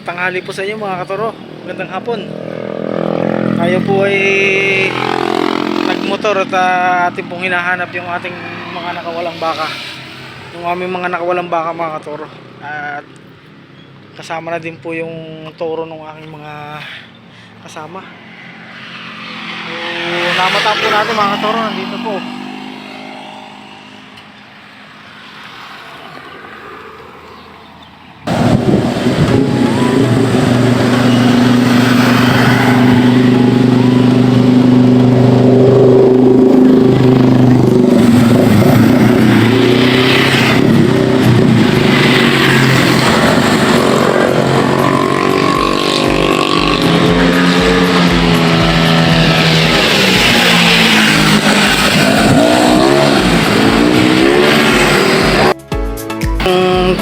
Tanghali po sa inyo mga katoro. Magandang hapon. Tayo po ay nagmotor at ating pong hinahanap yung ating mga nakawalang baka. Yung aming mga nakawalang baka mga katoro. At kasama na din po yung toro ng aking mga kasama. So, namataan po natin mga katoro. Nandito po.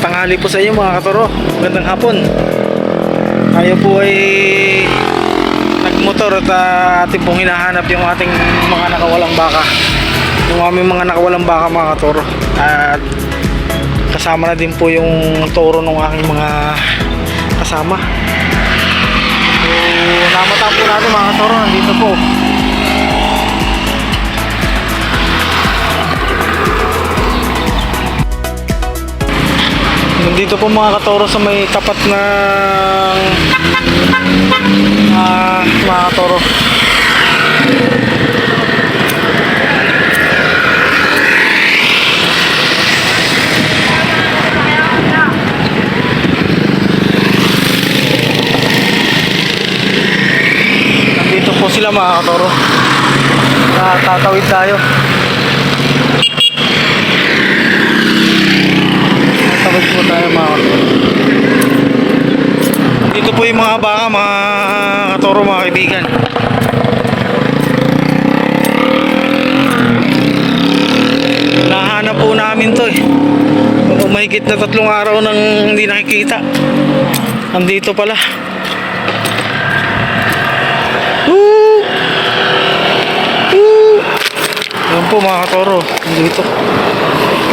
Tanghali po sa inyo mga katoro. Magandang hapon. Tayo po ay nagmotor at ating pong hinahanap yung ating mga nakawalang baka. Yung aming mga nakawalang baka mga katoro. At kasama na din po yung toro ng aking mga kasama. So, namataan po natin mga katoro. Nandito po. Nandito po mga katoro sa may tapat ng mga katoro. Nandito po sila mga katoro. Tatawid tayo. Tawid po tayo mga katoro. Dito po yung mga baka mga katoro, mga kaibigan. Nahanap po namin to eh. Mahigit na 3 araw nang hindi nakikita. Nandito pala. Woo! Woo! Yan po mga katoro.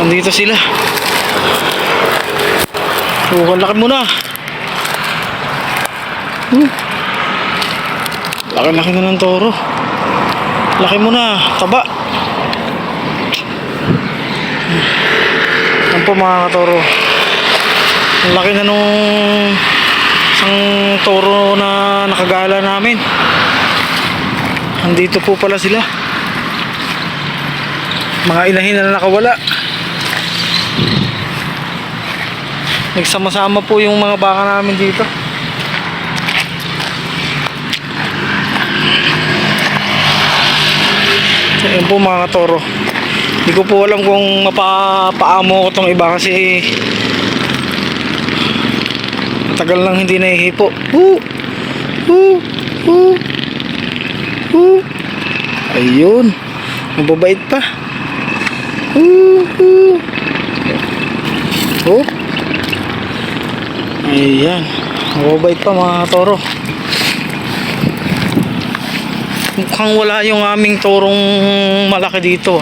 Nandito sila. So, laki mo na. Laki na ng toro. Laki mo na. Taba. Yan po mga katoro. Laki na nung isang toro na nakagala namin. Andito po pala sila. Mga inahin na nakawala. Nagsama-sama po yung mga baka namin dito. Ayan po mga katoro. Hindi ko po alam kung mapapaamo ko tong iba kasi matagal lang hindi nahihipo. Ayun. Mababait pa. Ayan, mababait pa mga toro. Mukhang wala yung aming torong malaki dito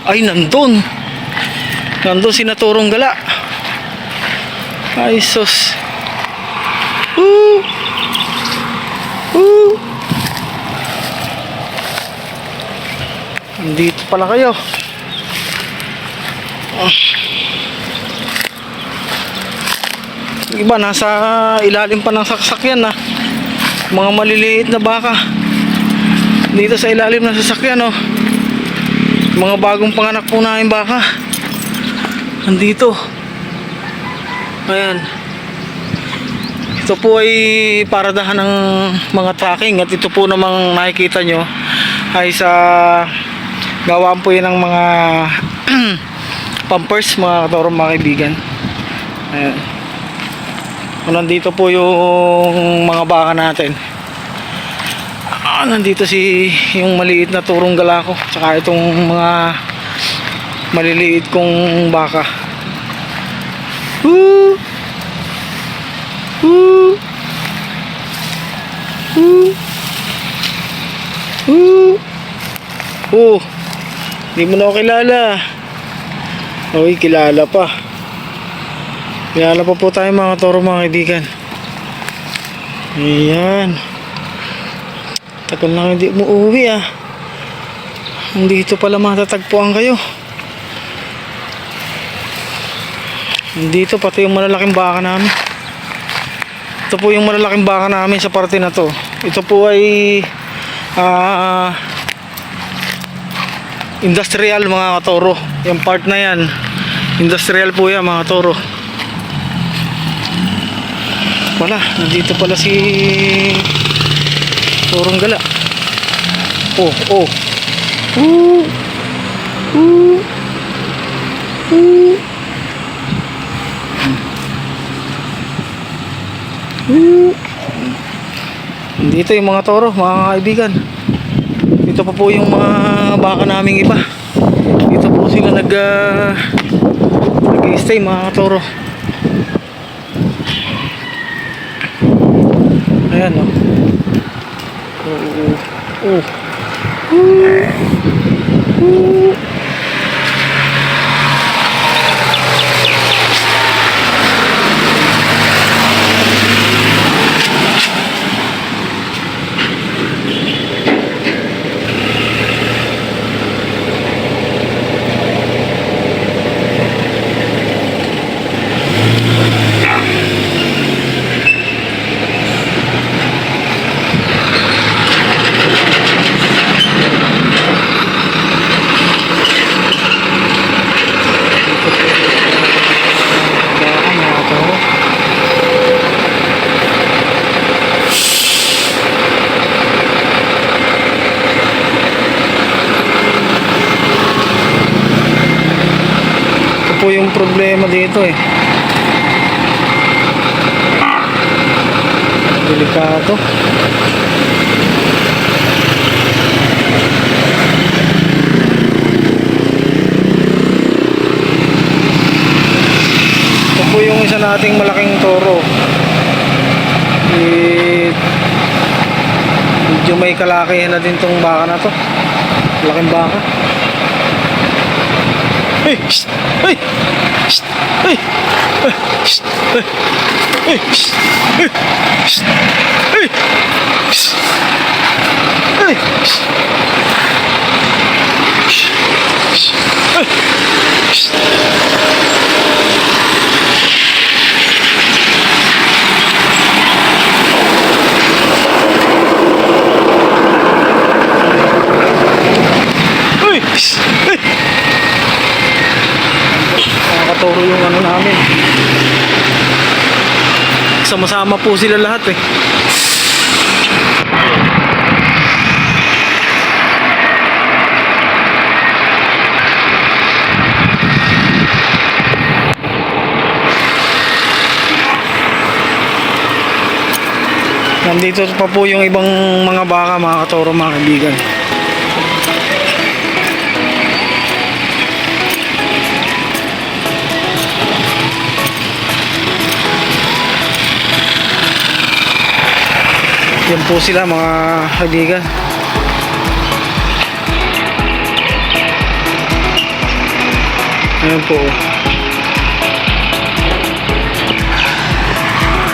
ay nandun sina torong gala. Ay sus. Nandito pala kayo. Iba nasa ilalim pa ng sasakyan na. Mga maliliit na baka dito sa ilalim ng sasakyan mga bagong panganak po namin baka nandito. Ayan, ito po ay paradahan ng mga tracking at ito po namang nakikita nyo ay sa gawaan po yun ng mga pampers mga katoro, mga kaibigan. Ayan. Nandito po yung mga baka natin. Nandito yung maliit na turong gala ko, tsaka itong mga maliliit kong baka. Hindi mo na ako kilala. Uy, kilala pa. Kilala pa po tayo mga toro, mga kaibigan. Ayan. Tagal na hindi umuwi ah. Nandito pala matatagpuan kayo. Nandito pati yung malalaking baka namin. Ito po yung malalaking baka namin sa parte na to. Ito po ay industrial mga katoro. Yung part na yan industrial po yan mga katoro. Wala, nandito pala si Torong Gala. Oh, oh. Dito yung mga toro, mga kaibigan. Dito pa po yung mga baka naming iba. Dito po sila nag-stay mga toro. Ayan o. Po yung problema dito eh. Delikado. Ito po yung isa nating malaking toro. Medyo may kalakihan na din tong baka na to. Malaking baka. Hey! Shh! Hey! Shh! Hey! Shh! Hey! Shh! Hey! Shh! Hey! Shh! Hey! Shh! Shh! Hey! Shh! Hey! Shh! Hey! Nakakatoro yung ano namin. Sama-sama po sila lahat eh. Nandito pa po yung ibang mga baka mga katoro, mga kaibigan. Yan po sila mga kaibigan. Ayan po.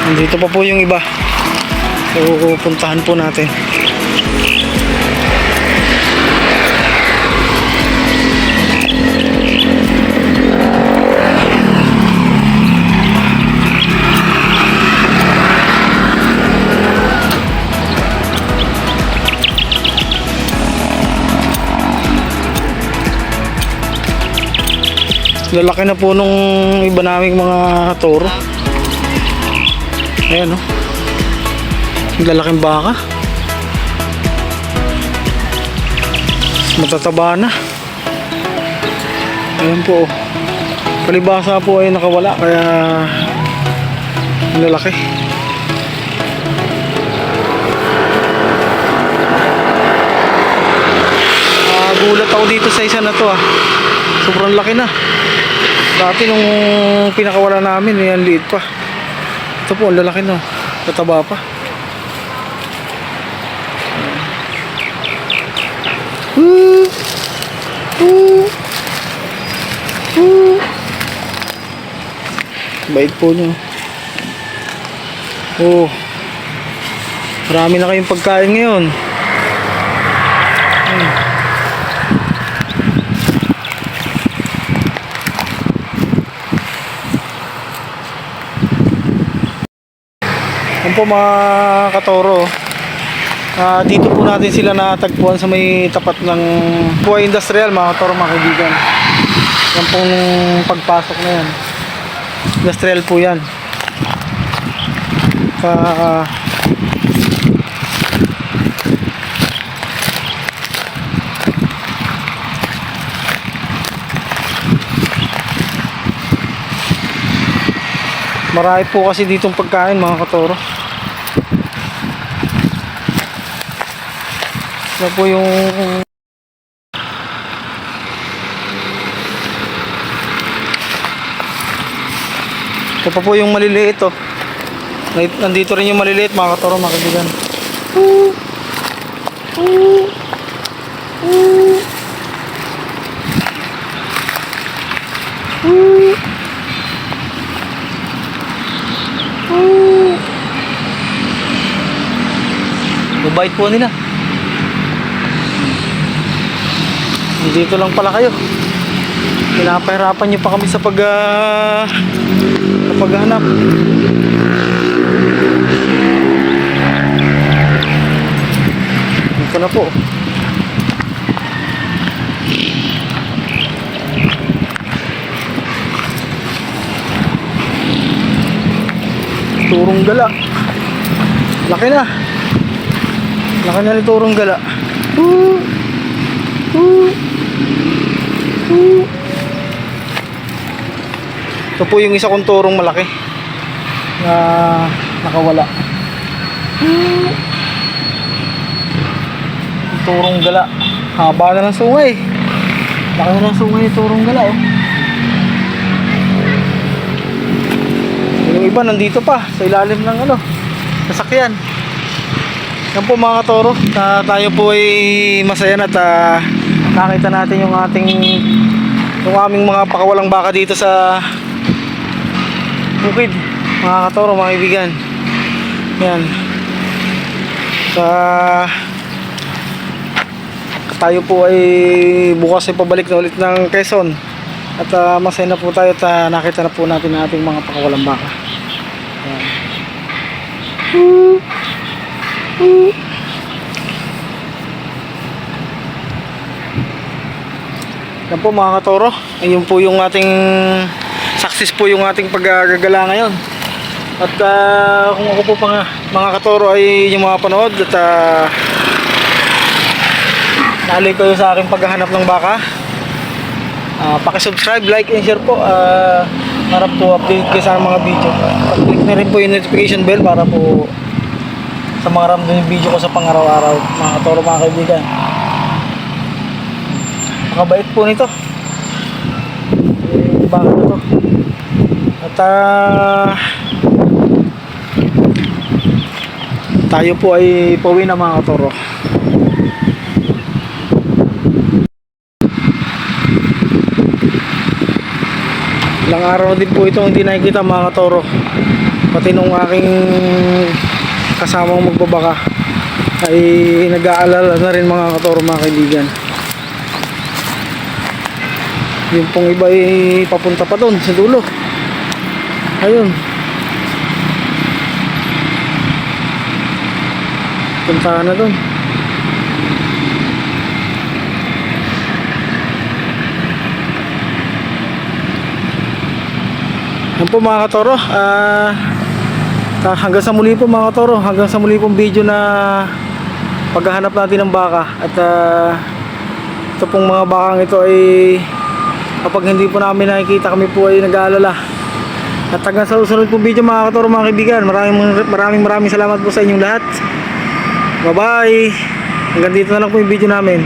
Nandito pa po yung iba. So puntahan po natin. Lalaki na po nung iba naming mga toro. Ayan o. Lalaking baka. Matataba na. Ayan po. Palibasa po ay nakawala kaya lalaki. Gulat ako dito sa isa na to ah. Sobrang laki na. Dati nung pinakawala namin, yan liit pa. Ito po, ang lalaki na. Kataba pa. Woo! Woo! Woo! Bait po nyo. Oh, marami na kayong pagkain ngayon. Yan po mga katoro. Dito po natin sila natagpuan sa may tapat ng Buhay Industrial, mga katoro, mga kaibigan. Yan pong pagpasok na yan. Industrial po yan. Marami po kasi ditong pagkain, mga katoro. Ito po yung ito pa po yung maliliit, oh. Nandito rin yung maliliit, mga katoro, mga kaibigan. Mabait po nila. Dito lang pala kayo. Pinapahirapan nyo pa kami sa paghanap. Ito na po. Turong gala. Laki na. Laki na ni turong gala. Ito po yung isa kong turong malaki na nakawala. Turong gala. Haba na ng sungay. Laki na ng sungay yung turong gala, oh. Yung iba nandito pa sa ilalim ng sasakyan. Yan po mga katoro, tayo po ay masaya na at nakita natin yung aming mga pakawalang baka dito sa bukid, mga katoro, mga kaibigan. Yan. Tayo po ay bukas ay pabalik na ulit ng Quezon at masaya na po tayo at nakita na po natin ang ating mga pakawalang baka. Yan. Yan po mga katoro, ayun po yung ating success po yung ating paggagala ngayon. At kung ako po mga katoro ay yung mga panood at naalay kayo sa aking paghahanap ng baka, paki-subscribe, like and share po para po update kayo sa mga video. Pag-click na rin po yung notification bell para po sa mga ramdam yung video ko sa pang-araw-araw, mga katoro, mga kaibigan. Nakabait po nito yung baka na to. At tayo po ay pauwi na, mga katoro. Ilang araw din po ito hindi nakikita, mga katoro. Pati nung aking kasamang magbabaka ay nag-aalala na rin, mga katoro, mga kaibigan. Yung pong iba ay papunta pa doon sa dulo. Ayun, puntahan na doon. Yan po, mga katoro, hanggang sa muli po, mga katoro, hanggang sa muli pong video na paghahanap natin ng baka. At ito pong mga bakang ito ay kapag hindi po namin nakikita, kami po ay nag-aalala. At hanggang sa susunod pong video, mga katoro, mga kaibigan, maraming salamat po sa inyong lahat. Bye bye. Hanggang dito na lang po yung video namin.